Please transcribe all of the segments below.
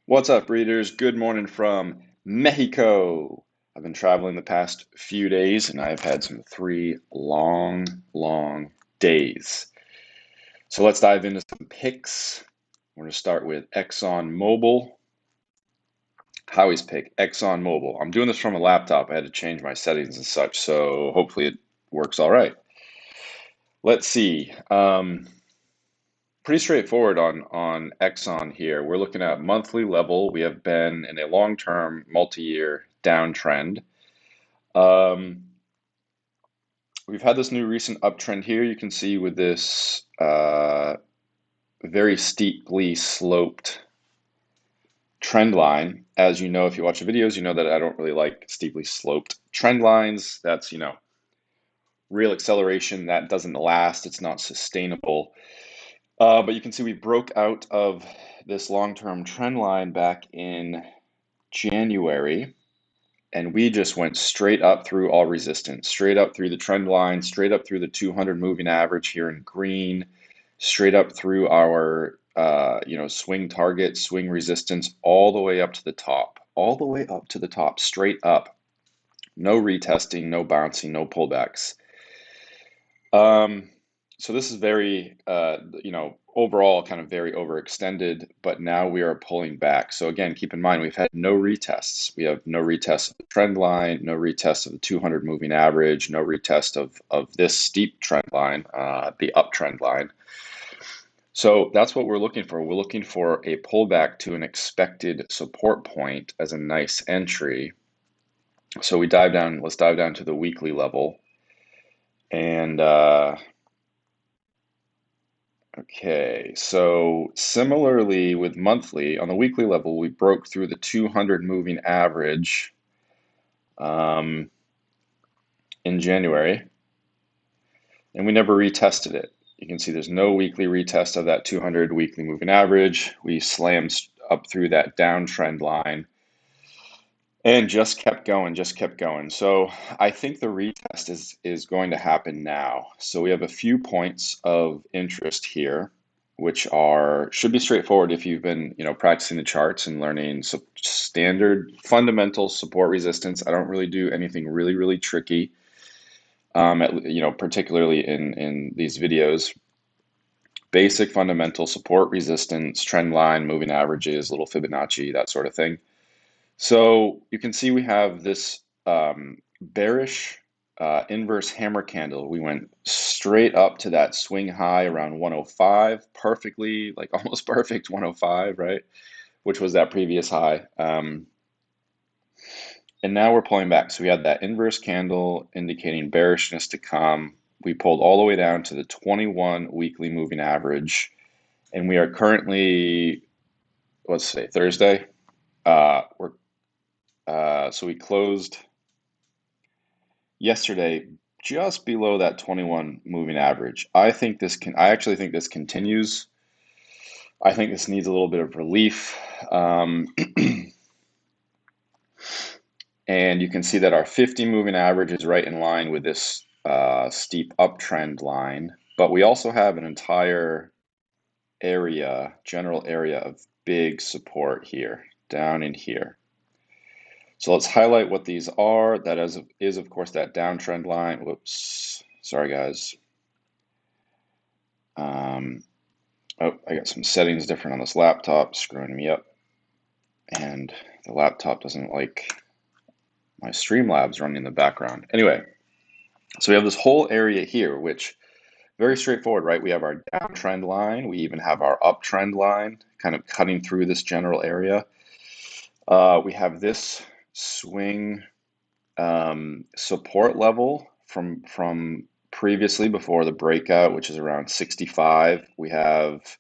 What's up, readers? Good morning from Mexico. I've been traveling the past few days and I've had some three long days. So let's dive into some picks. We're going to start with Exxon Mobil. Howie's pick, Exxon Mobil. I'm doing this from a laptop. I had to change my settings and such, so hopefully it works all right. Let's see. Pretty straightforward on Exxon here. We're looking at monthly level. We have been in a long-term, multi-year downtrend. We've had this new recent uptrend here. You can see with this very steeply sloped trend line. As you know, if you watch the videos, you know that I don't really like steeply sloped trend lines. That's, real acceleration that doesn't last. It's not sustainable. But you can see we broke out of this long-term trend line back in January, and we just went straight up through all resistance, straight up through the trend line, straight up through the 200 moving average here in green, straight up through our swing target, swing resistance, all the way up to the top, straight up. No retesting, no bouncing, no pullbacks. So this is very, overall kind of very overextended, but now we are pulling back. So again, keep in mind, we've had no retests. We have no retest of the trend line, no retest of the 200 moving average, no retest of this steep trend line, the uptrend line. So that's what we're looking for. We're looking for a pullback to an expected support point as a nice entry. So let's dive down to the weekly level. And okay, so similarly with monthly, on the weekly level, we broke through the 200 moving average in January, and we never retested it. You can see there's no weekly retest of that 200 weekly moving average. We slammed up through that downtrend line and just kept going. So I think the retest is going to happen now. So we have a few points of interest here, which should be straightforward if you've been, practicing the charts and learning standard fundamental support resistance. I don't really do anything really tricky, particularly in these videos. Basic fundamental support resistance, trend line, moving averages, little Fibonacci, that sort of thing. So you can see we have this bearish inverse hammer candle. We went straight up to that swing high around 105, perfectly, like almost perfect 105, right? Which was that previous high. And now we're pulling back. So we had that inverse candle indicating bearishness to come. We pulled all the way down to the 21 weekly moving average. And we are currently, let's say Thursday. So we closed yesterday just below that 21 moving average. I actually think this continues. I think this needs a little bit of relief. And you can see that our 50 moving average is right in line with this steep uptrend line, but we also have an entire general area of big support here, down in here. So let's highlight what these are. That is of course that downtrend line. Whoops, sorry guys. Oh, I got some settings different on this laptop, screwing me up. And the laptop doesn't like my Streamlabs running in the background. Anyway, so we have this whole area here, which very straightforward, right? We have our downtrend line. We even have our uptrend line kind of cutting through this general area. We have this swing support level from previously before the breakout, which is around 65. We have,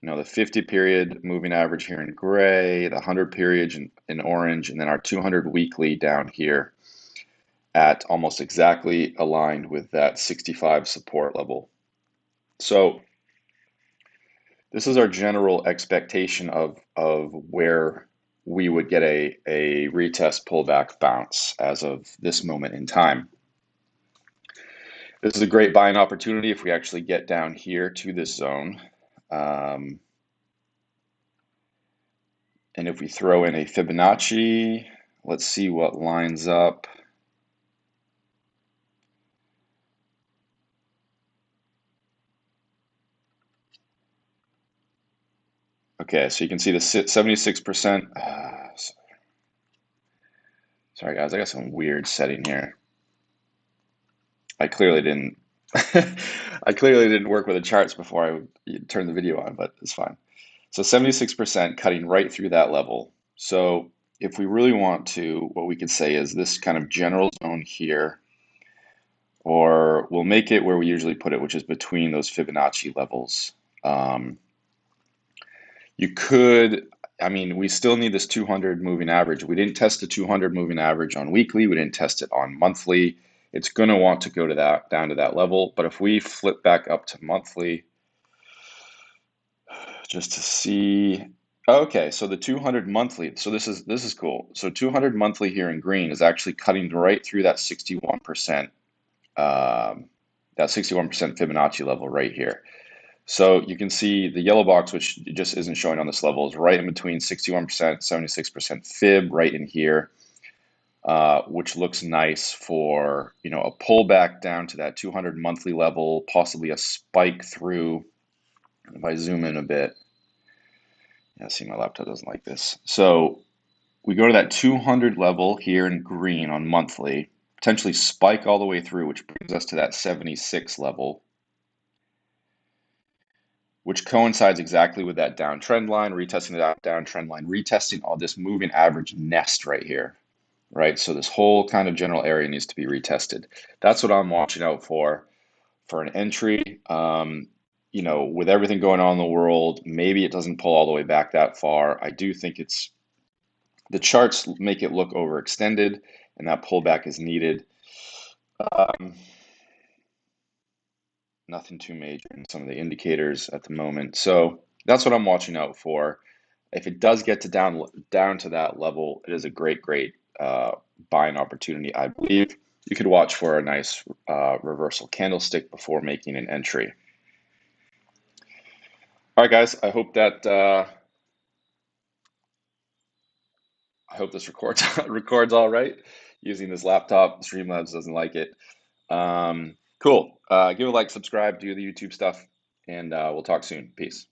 the 50 period moving average here in gray, the 100 period in orange, and then our 200 weekly down here at almost exactly aligned with that 65 support level. So this is our general expectation of where we would get a retest pullback bounce as of this moment in time. This is a great buying opportunity if we actually get down here to this zone. And And if we throw in a Fibonacci, let's see what lines up. Okay, so you can see the 76%. Sorry guys, I got some weird setting here. I clearly didn't I clearly didn't work with the charts before I turned the video on, but it's fine. So 76% cutting right through that level. So if we really want to, what we could say is this kind of general zone here, or we'll make it where we usually put it, which is between those Fibonacci levels. You could, I mean, we still need this 200 moving average. We didn't test the 200 moving average on weekly. We didn't test it on monthly. It's going to want to go to that, down to that level. But if we flip back up to monthly, just to see, okay, so the 200 monthly, so this is cool. So 200 monthly here in green is actually cutting right through that 61%, that 61% Fibonacci level right here. So you can see the yellow box, which just isn't showing on this level, is right in between 61%, 76% fib, right in here, which looks nice for, you know, a pullback down to that 200 monthly level, possibly a spike through. If I zoom in a bit, yeah, see, my laptop doesn't like this. So we go to that 200 level here in green on monthly, potentially spike all the way through, which brings us to that 76 level, which coincides exactly with that downtrend line, retesting that downtrend line, retesting all this moving average nest right here, right? So this whole kind of general area needs to be retested. That's what I'm watching out for an entry. You know, with everything going on in the world, maybe it doesn't pull all the way back that far. I do think the charts make it look overextended, and that pullback is needed. Nothing too major in some of the indicators at the moment. So that's what I'm watching out for. If it does get to down to that level, it is a great buying opportunity, I believe. You could watch for a nice reversal candlestick before making an entry. All right, guys. I hope this records all right. Using this laptop, Streamlabs doesn't like it. Cool. Give a like, subscribe, do the YouTube stuff, and we'll talk soon. Peace.